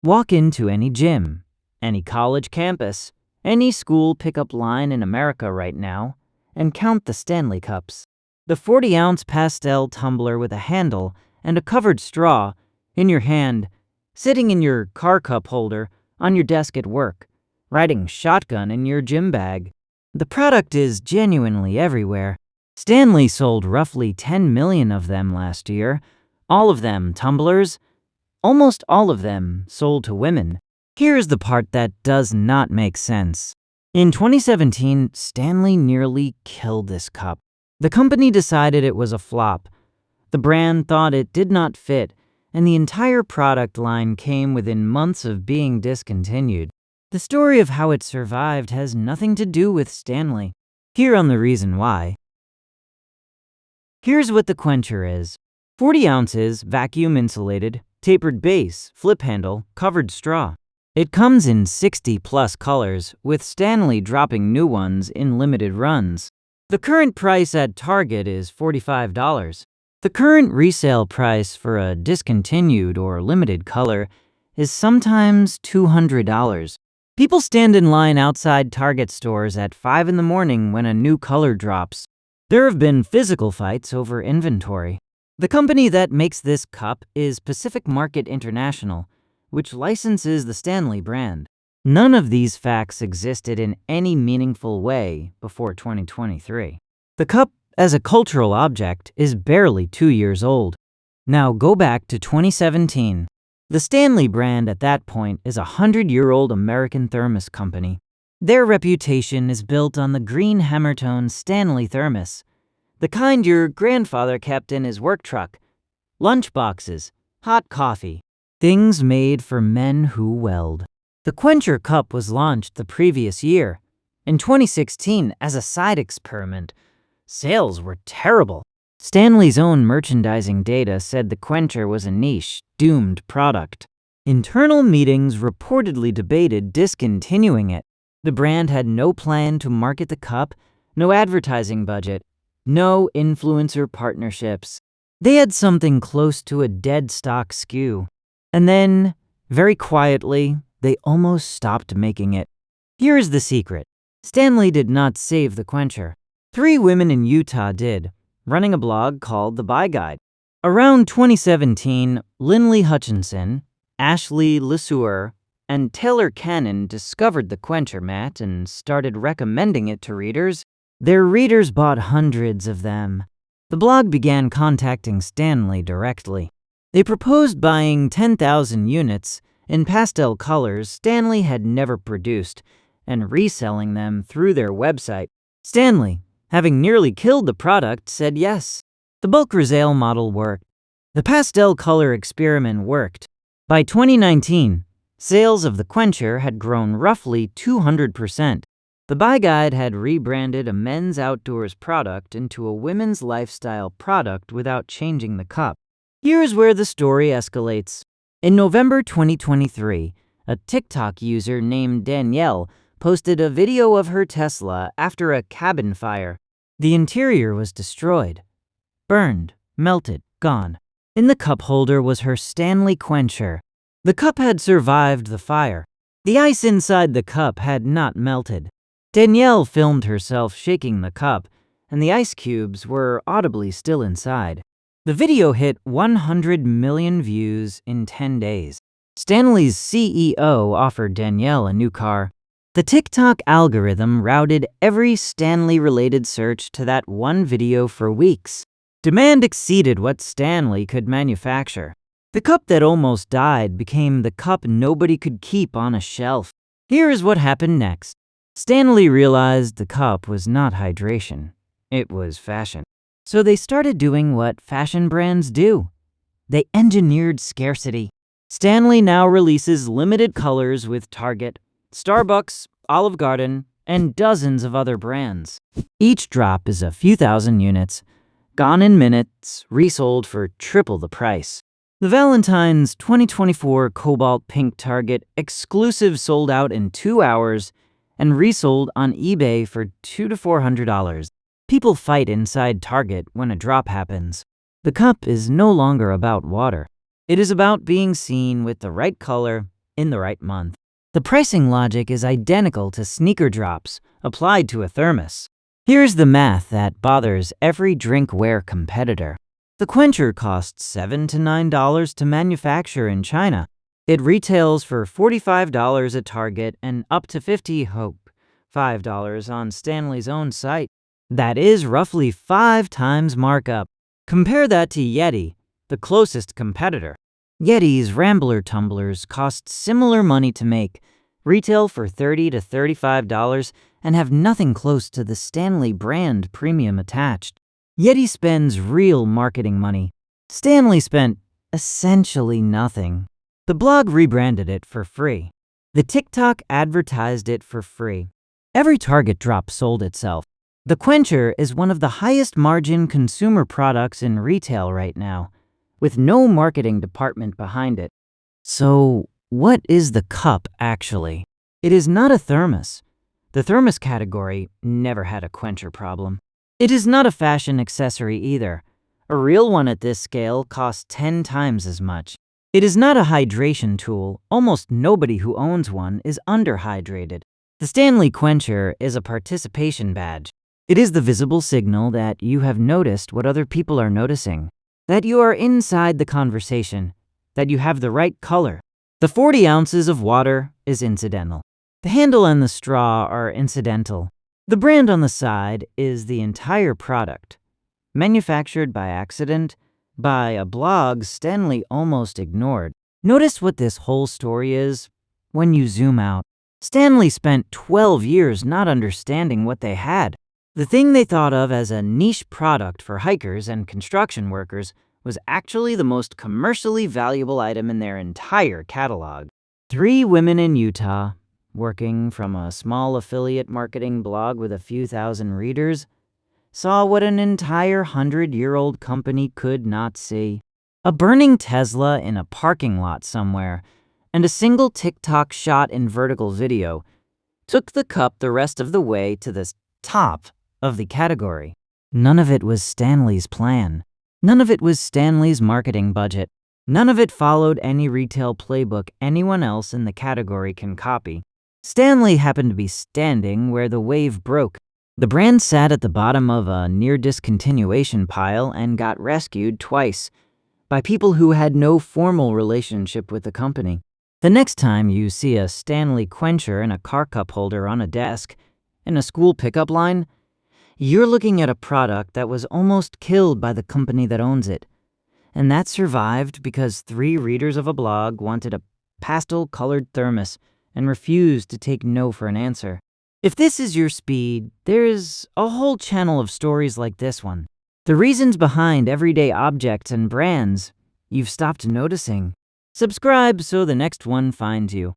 Walk into any gym, any college campus, any school pickup line in America right now, and count the Stanley cups. The 40-ounce pastel tumbler with a handle and a covered straw in your hand, sitting in your car cup holder on your desk at work, riding shotgun in your gym bag. The product is genuinely everywhere. Stanley sold roughly 10 million of them last year, all of them tumblers. Almost all of them sold to women. Here's the part that does not make sense. In 2017, Stanley nearly killed this cup. The company decided it was a flop. The brand thought it did not fit, and the entire product line came within months of being discontinued. The story of how it survived has nothing to do with Stanley. Here on the reason why. Here's what the Quencher is. 40 ounces, vacuum insulated, tapered base, flip handle, covered straw. It comes in 60+ colors, with Stanley dropping new ones in limited runs. The current price at Target is $45. The current resale price for a discontinued or limited color is sometimes $200. People stand in line outside Target stores at 5 in the morning when a new color drops. There have been physical fights over inventory. The company that makes this cup is Pacific Market International, which licenses the Stanley brand. None of these facts existed in any meaningful way before 2023. The cup, as a cultural object, is barely 2 years old. Now go back to 2017. The Stanley brand at that point is a 100-year-old American thermos company. Their reputation is built on the green hammertone Stanley thermos, the kind your grandfather kept in his work truck. Lunchboxes, hot coffee, things made for men who weld. The Quencher cup was launched the previous year, in 2016, as a side experiment. Sales were terrible. Stanley's own merchandising data said the Quencher was a niche, doomed product. Internal meetings reportedly debated discontinuing it. The brand had no plan to market the cup, no advertising budget, no influencer partnerships. They had something close to a dead stock SKU. And then, very quietly, they almost stopped making it. Here is the secret. Stanley did not save the Quencher. 3 women in Utah did, running a blog called The Buy Guide. Around 2017, Lindley Hutchinson, Ashley LeSueur, and Taylor Cannon discovered the Quencher mat and started recommending it to readers. Their readers bought hundreds of them. The blog began contacting Stanley directly. They proposed buying 10,000 units in pastel colors Stanley had never produced and reselling them through their website. Stanley, having nearly killed the product, said yes. The bulk resale model worked. The pastel color experiment worked. By 2019, sales of the Quencher had grown roughly 200%. The Buy Guide had rebranded a men's outdoors product into a women's lifestyle product without changing the cup. Here's where the story escalates. In November 2023, a TikTok user named Danielle posted a video of her Tesla after a cabin fire. The interior was destroyed, burned, melted, gone. In the cup holder was her Stanley Quencher. The cup had survived the fire. The ice inside the cup had not melted. Danielle filmed herself shaking the cup, and the ice cubes were audibly still inside. The video hit 100 million views in 10 days. Stanley's CEO offered Danielle a new car. The TikTok algorithm routed every Stanley-related search to that one video for weeks. Demand exceeded what Stanley could manufacture. The cup that almost died became the cup nobody could keep on a shelf. Here is what happened next. Stanley realized the cup was not hydration. It was fashion. So they started doing what fashion brands do. They engineered scarcity. Stanley now releases limited colors with Target, Starbucks, Olive Garden, and dozens of other brands. Each drop is a few thousand units, gone in minutes, resold for triple the price. The Valentine's 2024 Cobalt Pink Target exclusive sold out in 2 hours and resold on eBay for $200 to $400. People fight inside Target when a drop happens. The cup is no longer about water. It is about being seen with the right color, in the right month. The pricing logic is identical to sneaker drops applied to a thermos. Here's the math that bothers every drinkware competitor. The Quencher costs $7 to $9 to manufacture in China. It retails for $45 at Target and up to $5 on Stanley's own site. That is roughly 5 times markup. Compare that to Yeti, the closest competitor. Yeti's Rambler tumblers cost similar money to make, retail for $30 to $35, and have nothing close to the Stanley brand premium attached. Yeti spends real marketing money. Stanley spent essentially nothing. The blog rebranded it for free. The TikTok advertised it for free. Every Target drop sold itself. The Quencher is one of the highest margin consumer products in retail right now, with no marketing department behind it. So, what is the cup actually? It is not a thermos. The thermos category never had a Quencher problem. It is not a fashion accessory either. A real one at this scale costs 10 times as much. It is not a hydration tool. Almost nobody who owns one is underhydrated. The Stanley Quencher is a participation badge. It is the visible signal that you have noticed what other people are noticing, that you are inside the conversation, that you have the right color. The 40 ounces of water is incidental. The handle and the straw are incidental. The brand on the side is the entire product. Manufactured by accident, by a blog Stanley almost ignored. Notice what this whole story is when you zoom out. Stanley spent 12 years not understanding what they had. The thing they thought of as a niche product for hikers and construction workers was actually the most commercially valuable item in their entire catalog. 3 women in Utah, working from a small affiliate marketing blog with a few thousand readers, saw what an entire 100-year-old company could not see. A burning Tesla in a parking lot somewhere, and a single TikTok shot in vertical video took the cup the rest of the way to the top of the category. None of it was Stanley's plan. None of it was Stanley's marketing budget. None of it followed any retail playbook anyone else in the category can copy. Stanley happened to be standing where the wave broke. The brand sat at the bottom of a near discontinuation pile and got rescued twice by people who had no formal relationship with the company. The next time you see a Stanley Quencher and a car cup holder on a desk in a school pickup line, you're looking at a product that was almost killed by the company that owns it. And that survived because 3 readers of a blog wanted a pastel-colored thermos and refused to take no for an answer. If this is your speed, there's a whole channel of stories like this one. The reasons behind everyday objects and brands you've stopped noticing. Subscribe so the next one finds you.